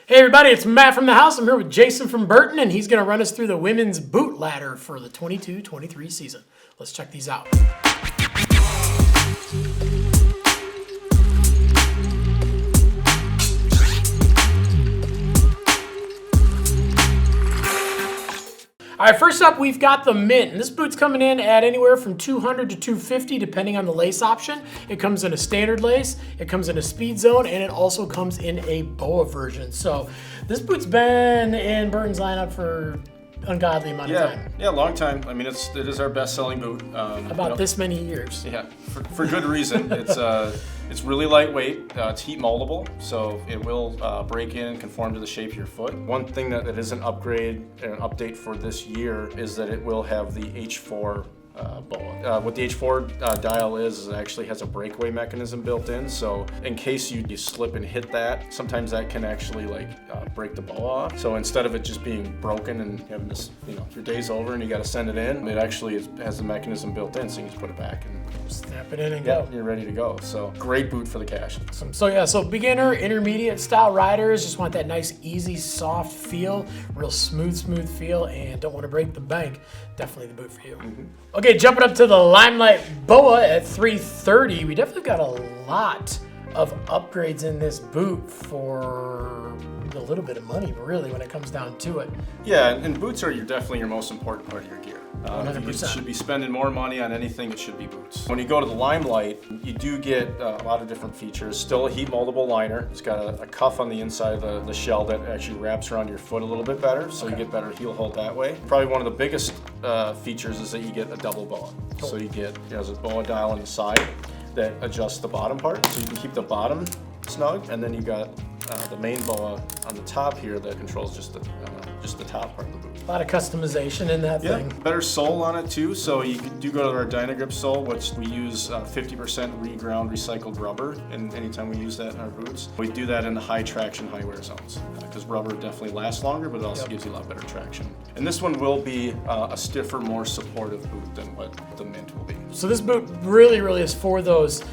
Hey everybody, it's Matt from the house. I'm here with Jayson from Burton, and he's going to run us through the women's boot ladder for the 22-23 season. Let's check these out. All right, first up, we've got the Mint. And this boot's coming in at anywhere from $200 to $250, depending on the lace option. It comes in a standard lace, it comes in a speed zone, and it also comes in a boa version. So this boot's been in Burton's lineup for ungodly amount of time. Yeah, long time. I mean, it is our best-selling boot. About this many years. Yeah, for good reason. It's really lightweight. It's heat moldable, so it will break in and conform to the shape of your foot. One thing that is an update for this year is that it will have the H4 boa. What the H4 dial is it actually has a breakaway mechanism built in, so in case you slip and hit that, sometimes that can actually break the boa off. So instead of it just being broken and having this, if your day's over and you got to send it in, it actually has the mechanism built in, so you can just put it back and snap it in and go. You're ready to go. So great boot for the cash. So beginner, intermediate style riders just want that nice, easy, soft feel, real smooth feel, and don't want to break the bank. Definitely the boot for you. Mm-hmm. Okay, jumping up to the Limelight Boa at $330. We definitely got a lot of upgrades in this boot for a little bit of money, really, when it comes down to it. Yeah, and boots are definitely your most important part of your gear. 100%. If you should be spending more money on anything, it should be boots. When you go to the Limelight, you do get a lot of different features. Still a heat moldable liner. It's got a cuff on the inside of the shell that actually wraps around your foot a little bit better, so you get better heel hold that way. Probably one of the biggest features is that you get a double boa. Cool. So you get there's a boa dial on the side that adjusts the bottom part, so you can keep the bottom snug, and then you got the main boa on the top here that controls just the top part of the boot. A lot of customization in that thing. Better sole on it too, so you do go to our Dynagrip sole, which we use 50% reground recycled rubber, and anytime we use that in our boots. We do that in the high traction, high wear zones, because rubber definitely lasts longer, but it also gives you a lot better traction. And this one will be a stiffer, more supportive boot than what the Mint will be. So this boot really is for those,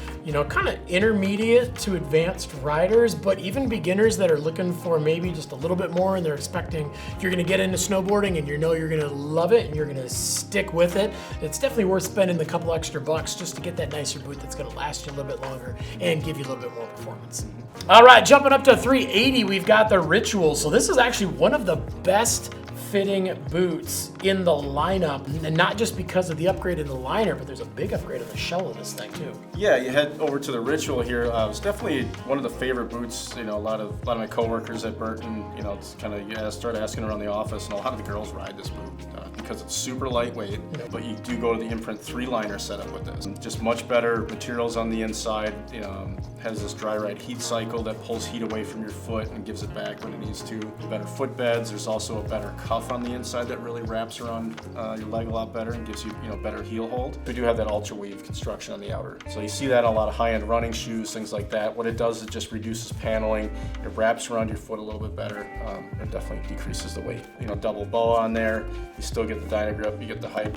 kind of intermediate to advanced riders, but even beginners that are looking for maybe just a little bit more, and they're expecting, if you're going to get into snowboarding and you're going to love it and you're going to stick with it, it's definitely worth spending the couple extra bucks just to get that nicer boot that's going to last you a little bit longer and give you a little bit more performance. All right, jumping up to $380, we've got the Ritual. So this is actually one of the best fitting boots in the lineup, and not just because of the upgrade in the liner, but there's a big upgrade in the shell of this thing too. Yeah, you head over to the Ritual here. It's definitely one of the favorite boots. A lot of my coworkers at Burton, it's kind of start asking around the office, and a lot of the girls ride this boot because it's super lightweight. But you do go to the Imprint 3 liner setup with this. Just much better materials on the inside. Has this dry ride heat cycle that pulls heat away from your foot and gives it back when it needs to. Better foot beds. There's also a better cuff on the inside that really wraps around your leg a lot better and gives you better heel hold. We do have that ultra weave construction on the outer, so you see that on a lot of high-end running shoes, things like that. What it does is it just reduces paneling. It wraps around your foot a little bit better. It definitely decreases the weight. Double boa on there. You still get the Dynagrip. You get the high.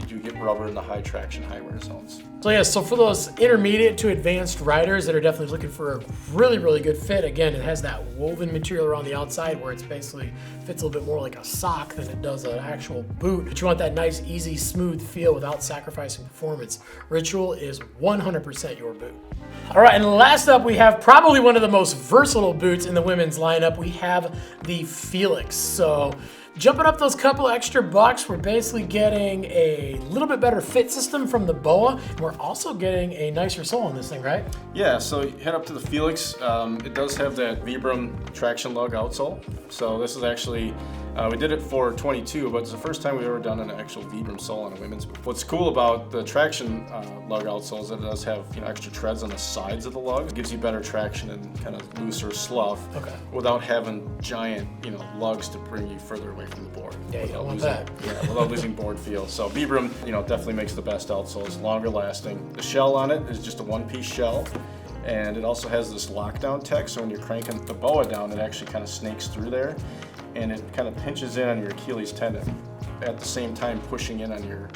You do get rubber in the high traction, high wear zones. So for those intermediate to advanced riders that are definitely looking for a really good fit, again, it has that woven material around the outside where it's basically fits a little bit more like a sock than it does an actual boot. But you want that nice, easy, smooth feel without sacrificing performance. Ritual is 100% your boot. All right, and last up, we have probably one of the most versatile boots in the women's lineup. We have the Felix. So jumping up those couple extra bucks, we're basically getting a little bit better fit system from the boa. And we're also getting a nicer sole on this thing, right? Yeah, so you head up to the Felix. It does have that Vibram traction lug outsole. So this is actually, we did it for 22, but it's the first time we've ever done an actual Vibram sole on a women's boot. What's cool about the traction lug outsole is that it does have extra treads on the sides of the lug. It gives you better traction and kind of looser slough without having giant lugs to bring you further away from the board. Yeah, you don't want that. Yeah, without losing board feel. So Vibram, definitely makes the best outsoles, longer lasting. The shell on it is just a one-piece shell, and it also has this lockdown tech, so when you're cranking the boa down, it actually kind of snakes through there, and it kind of pinches in on your Achilles tendon, at the same time pushing in on your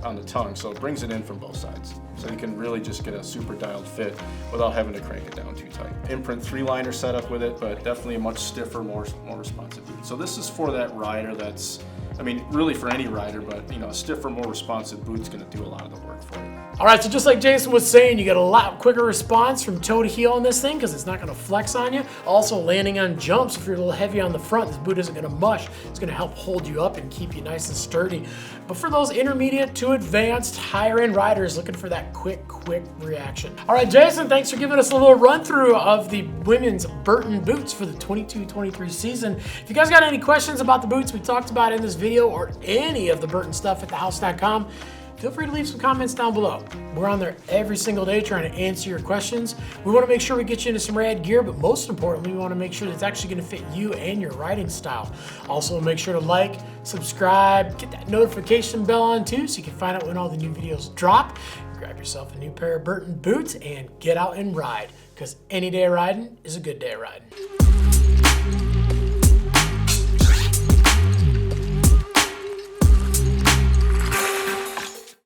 on the tongue, so it brings it in from both sides. So you can really just get a super dialed fit without having to crank it down too tight. Imprint 3-liner setup with it, but definitely a much stiffer, more responsive boot. So this is for that rider that's, I mean, really for any rider, but you know, a stiffer, more responsive boot's gonna do a lot of the work for you. All right, so just like Jayson was saying, you get a lot quicker response from toe to heel on this thing because it's not gonna flex on you. Also landing on jumps, if you're a little heavy on the front, this boot isn't gonna mush. It's gonna help hold you up and keep you nice and sturdy. But for those intermediate to advanced higher end riders looking for that quick reaction. All right, Jayson, thanks for giving us a little run through of the women's Burton boots for the 22-23 season. If you guys got any questions about the boots we talked about in this video or any of the Burton stuff at thehouse.com, feel free to leave some comments down below. We're on there every single day trying to answer your questions. We want to make sure we get you into some rad gear, but most importantly, we want to make sure that it's actually going to fit you and your riding style. Also, make sure to like, subscribe, get that notification bell on too so you can find out when all the new videos drop. Grab yourself a new pair of Burton boots and get out and ride, because any day of riding is a good day of riding.